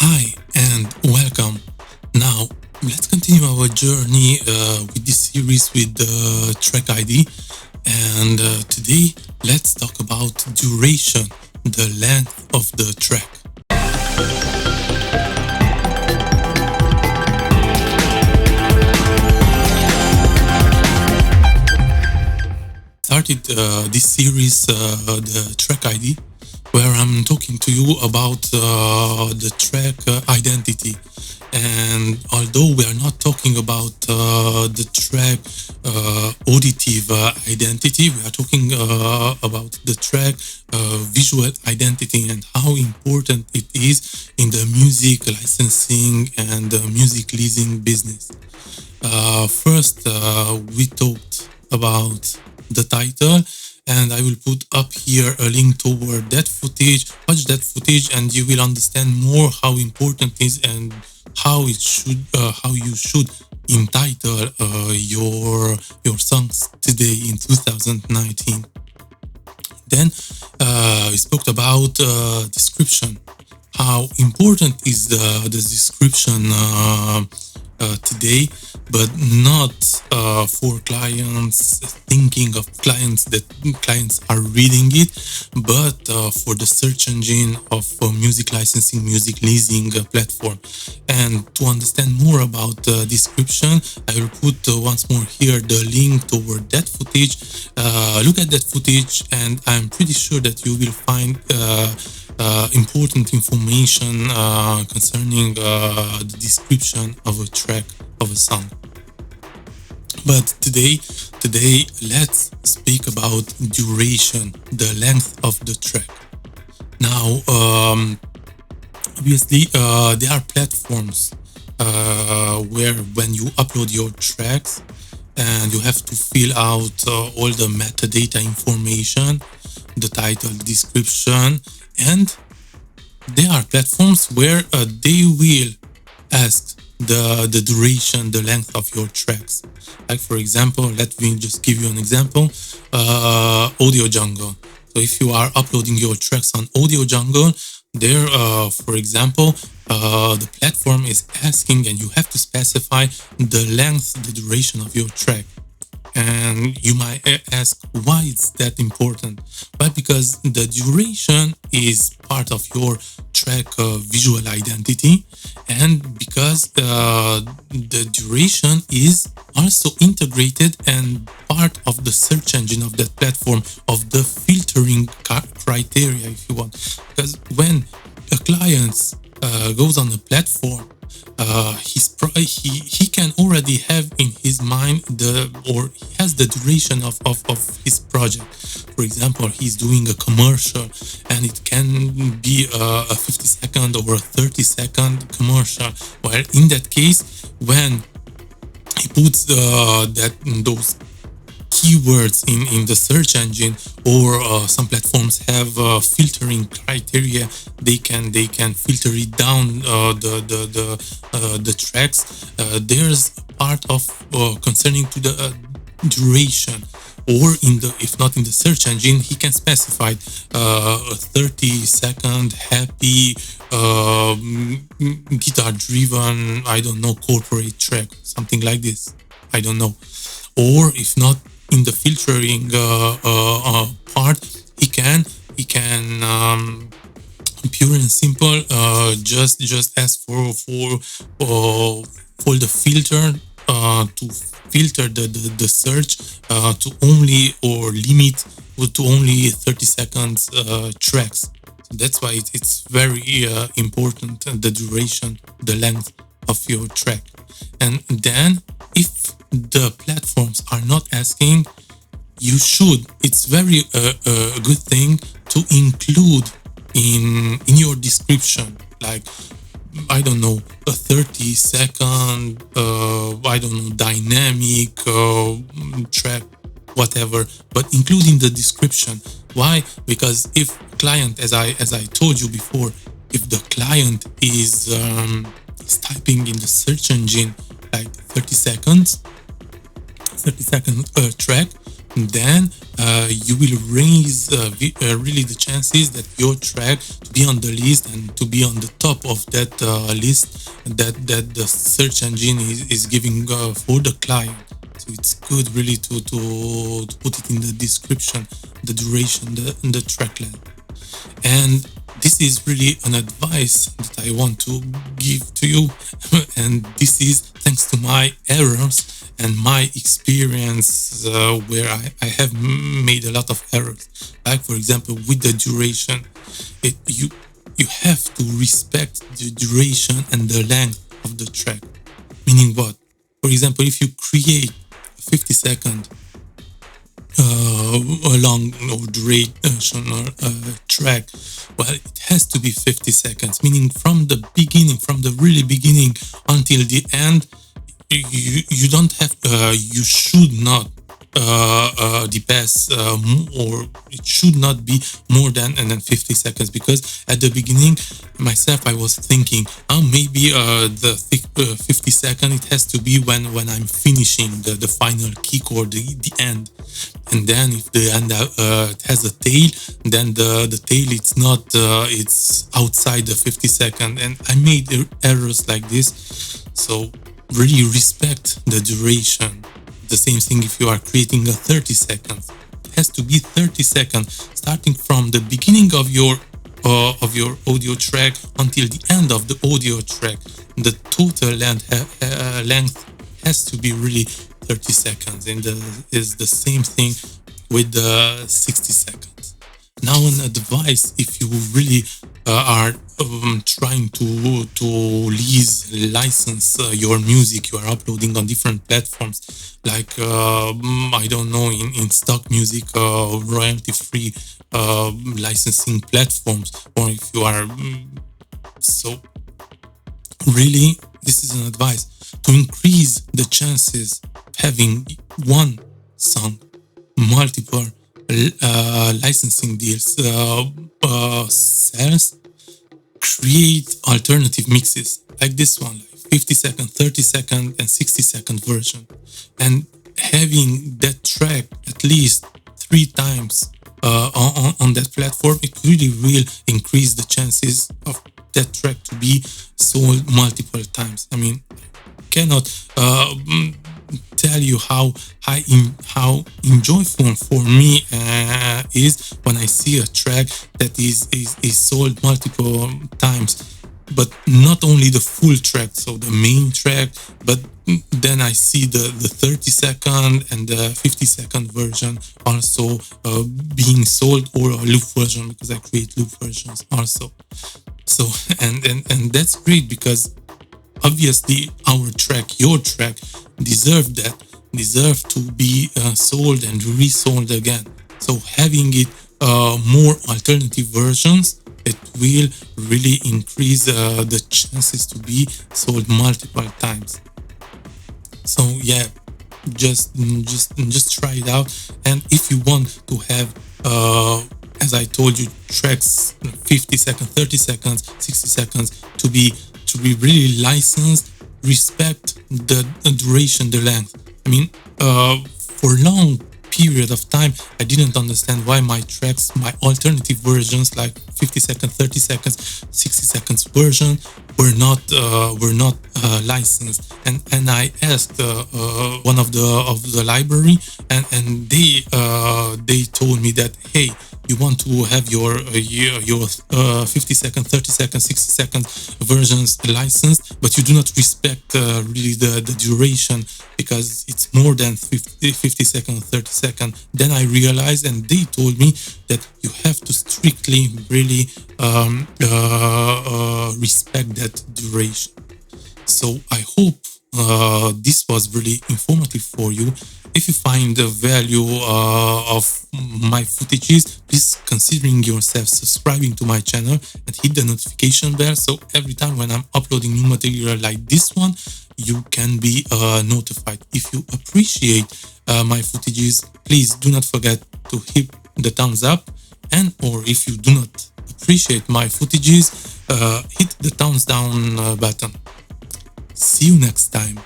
Hi and welcome. Now let's continue our journey with this series with the track ID. And today let's talk about duration, the length of the track. Started this series, the track ID, where I'm talking to you about the track identity. And although we are not talking about the track auditive identity, we are talking about the track visual identity and how important it is in the music licensing and music leasing business. First, we talked about the title, and I will put up here a link toward that footage. Watch that footage and you will understand more how important it is and how you should entitle your songs today in 2019. Then we spoke about description. How important is the description today, but not for clients, thinking of clients that clients are reading it, but for the search engine of music licensing, music leasing platform. And to understand more about description, I will put once more here the link toward that footage. Look at that footage and I'm pretty sure that you will find important information concerning the description of a track, of a song. But today let's speak about duration, the length of the track. Now, obviously, there are platforms where when you upload your tracks and you have to fill out all the metadata information, the title, the description, and there are platforms where they will ask the duration, the length of your tracks. Like for example, let me just give you an example, Audio Jungle. So if you are uploading your tracks on Audio Jungle, there, for example, the platform is asking and you have to specify the length, the duration of your track. And you might ask, why is that important? Well, because the duration is part of your track visual identity, and because the duration is also integrated and part of the search engine of that platform, of the filtering criteria, if you want. Because when a client goes on a platform, he can already have in his mind he has the duration of his project. For example, he's doing a commercial and it can be a 50-second or a 30-second commercial. Well, in that case, when he puts those keywords in the search engine, or some platforms have filtering criteria, they can filter it down the tracks. There's a part of concerning to the duration, or if not in the search engine, he can specify a 30-second happy guitar driven, I don't know, corporate track, something like this, I don't know. Or if not in the filtering part, he can pure and simple just ask for the filter to filter the search to only, or limit to only 30 seconds tracks. So that's why it's very important, the duration, the length of your track. And then if the platforms are not asking, you should, it's very a good thing to include in your description, like, I don't know, a 30-second I don't know, dynamic track, whatever, but including the description. Why? Because if client, as I told you before, if the client is typing in the search engine like 30 second track, then you will raise really the chances that your track to be on the list and to be on the top of that list that the search engine is giving for the client. So it's good really to put it in the description, the duration, the track length. And this is really an advice that I want to give to you. And this is thanks to my errors and my experience where I have made a lot of errors. Like, for example, with the duration, you have to respect the duration and the length of the track. Meaning what? For example, if you create a 50-second a long or duration track, well, it has to be 50 seconds, meaning from the beginning, from the really beginning until the end, you don't have, you should not depass or it should not be more than 50 seconds, because at the beginning myself I was thinking, oh, maybe the 50-second it has to be when I'm finishing the final kick or the end. And then if the end has a tail, then the tail it's not it's outside the 50-second, and I made errors like this. So really respect the duration. The same thing if you are creating a 30 seconds. It has to be 30 seconds, starting from the beginning of your audio track until the end of the audio track. The total length has to be really 30 seconds, and is the same thing with the 60 seconds. Now, an advice, if you really are trying to license your music, you are uploading on different platforms like I don't know, in Stockmusic, royalty-free licensing platforms, or if you are so really, this is an advice to increase the chances of having one song, multiple licensing deals, sales. Create alternative mixes like this one, like 50-second, 30-second, and 60-second version, and having that track at least 3 times on that platform, it really will increase the chances of that track to be sold multiple times. I mean, cannot tell you how enjoyable for me is when I see a track that is sold multiple times, but not only the full track, so the main track, but then I see the 30-second and the 50-second version also being sold, or a loop version, because I create loop versions also. So and that's great, because obviously our track, your track, deserve to be sold and resold again. So having it more alternative versions, it will really increase the chances to be sold multiple times. So yeah, just try it out. And if you want to have as I told you, tracks 50 seconds, 30 seconds, 60 seconds to be really licensed, respect the duration, the length. I mean, for long period of time, I didn't understand why my tracks, my alternative versions, like 50 seconds, 30 seconds, 60 seconds version, were not licensed. And I asked one of the library, and they told me that, hey, you want to have your 50 second, 30 second, 60 second versions licensed, but you do not respect really the duration, because it's more than 50 second, 30 second. Then I realized, and they told me that you have to strictly really respect that duration. So I hope this was really informative for you. If you find the value of my footages, please considering yourself subscribing to my channel and hit the notification bell, so every time when I'm uploading new material like this one, you can be notified. If you appreciate my footages, please do not forget to hit the thumbs up, and or if you do not appreciate my footages, hit the thumbs down button. See you next time.